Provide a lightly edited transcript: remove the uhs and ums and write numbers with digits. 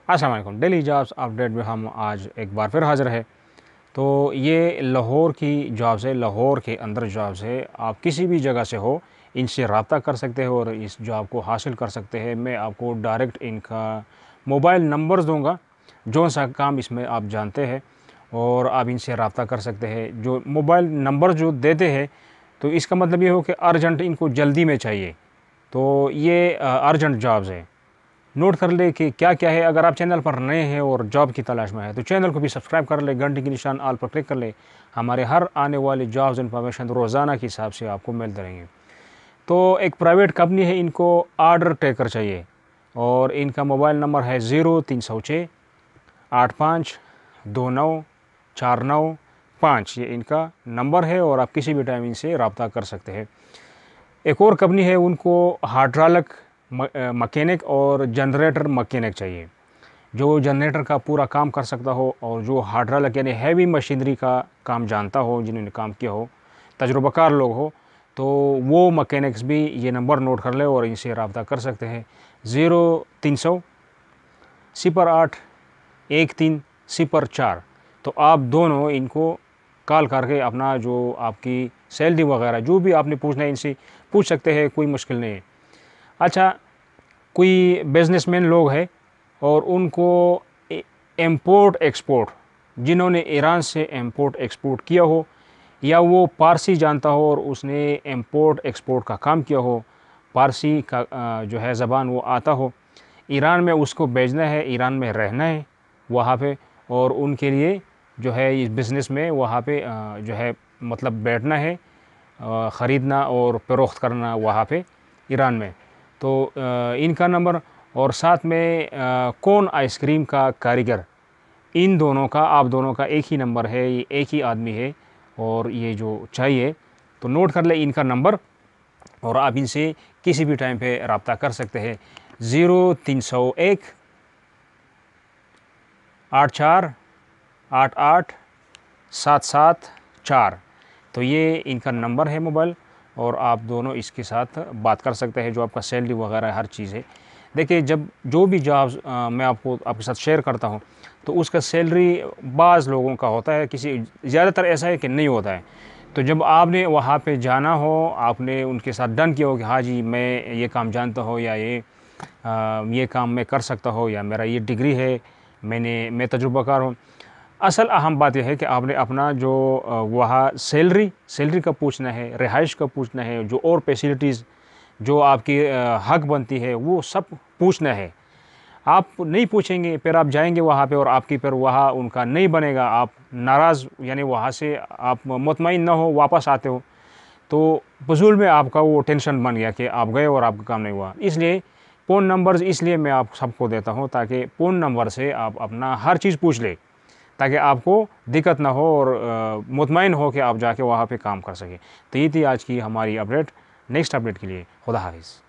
अस्सलाम वालेकुम। Daily jobs update में हम आज एक बार फिर हाज़िर है। तो ये लाहौर की जॉब्स है, लाहौर के अंदर जॉब्स है। आप किसी भी जगह से हो, इनसे रब्ता कर सकते हो और इस जॉब को हासिल कर सकते हैं। मैं आपको डायरेक्ट इनका मोबाइल नंबर्स दूंगा, जो सा काम इसमें आप जानते हैं और आप इनसे रब्ता कर सकते हैं। जो मोबाइल नंबर जो देते हैं, तो इसका मतलब ये हो कि अर्जेंट इनको जल्दी में चाहिए। तो ये अर्जेंट जॉब्स है। नोट कर ले कि क्या क्या है। अगर आप चैनल पर नए हैं और जॉब की तलाश में है तो चैनल को भी सब्सक्राइब कर ले, घंटी की निशान आल पर क्लिक कर ले। हमारे हर आने वाले जॉब्स इन्फॉर्मेशन रोज़ाना के हिसाब से आपको मिलते रहेंगे। तो एक प्राइवेट कंपनी है, इनको आर्डर टेकर चाहिए और इनका मोबाइल नंबर है 0306 8529495। ये इनका नंबर है और आप किसी भी टाइम इनसे रब्ता कर सकते हैं। एक और कंपनी है, उनको हाइड्रोलिक मकैनिक और जनरेटर मकैनिक चाहिए, जो जनरेटर का पूरा काम कर सकता हो और जो हाइड्रोलिक यानी हैवी मशीनरी का काम जानता हो, जिन्होंने काम किया हो, तजुर्बाकार लोग हो, तो वो मकैनिक्स भी ये नंबर नोट कर ले और इनसे रब्ता कर सकते हैं। 0300 081304। तो आप दोनों इनको कॉल करके अपना जो आपकी सैलरी वगैरह जो भी आपने पूछना है इनसे पूछ सकते हैं, कोई मुश्किल नहीं है। अच्छा, कोई बिजनेसमैन लोग हैं और उनको इंपोर्ट एक्सपोर्ट, जिन्होंने ईरान से इंपोर्ट एक्सपोर्ट किया हो या वो पारसी जानता हो और उसने इंपोर्ट एक्सपोर्ट का काम किया हो, पारसी का जो है ज़बान वो आता हो, ईरान में उसको भेजना है, ईरान में रहना है वहाँ पे, और उनके लिए जो है इस बिज़नेस में वहाँ पे जो है मतलब बैठना है, ख़रीदना और फ़रोख्त करना वहाँ पे ईरान में। तो इनका नंबर और साथ में कौन आइसक्रीम का कारीगर, इन दोनों का, आप दोनों का एक ही नंबर है, ये एक ही आदमी है और ये जो चाहिए तो नोट कर ले इनका नंबर और आप इनसे किसी भी टाइम पे रब्ता कर सकते हैं। 0301 8488 77 4। तो ये इनका नंबर है मोबाइल और आप दोनों इसके साथ बात कर सकते हैं। जो आपका सैलरी वगैरह हर चीज़ है। देखिए, जब जो भी जॉब्स मैं आपके साथ शेयर करता हूँ तो उसका सैलरी बाज़ लोगों का होता है, किसी ज़्यादातर ऐसा है कि नहीं होता है। तो जब आपने वहाँ पे जाना हो, आपने उनके साथ डन किया हो कि हाँ जी मैं ये काम जानता हूँ या ये काम मैं कर सकता हूँ या मेरा ये डिग्री है, मैं तजुर्बाकार हूँ। असल अहम बात यह है कि आपने अपना जो वहाँ सैलरी का पूछना है, रिहाइश का पूछना है, जो और फैसिलिटीज़ जो आपकी हक बनती है वो सब पूछना है। आप नहीं पूछेंगे फिर आप जाएंगे वहाँ पे और आपकी फिर वहाँ उनका नहीं बनेगा, आप नाराज़ यानी वहाँ से आप मुतमईन ना हो, वापस आते हो तो फजूल में आपका वो टेंशन बन गया कि आप गए और आपका काम नहीं हुआ। इसलिए फ़ोन नंबर्स इसलिए मैं आप सबको देता हूँ ताकि फ़ोन नंबर से आप अपना हर चीज़ पूछ ले, ताकि आपको दिक्कत ना हो और मुतमईन हो कि आप जाके वहाँ पे काम कर सकें। तो ये थी आज की हमारी अपडेट। नेक्स्ट अपडेट के लिए खुदा हाफिज़।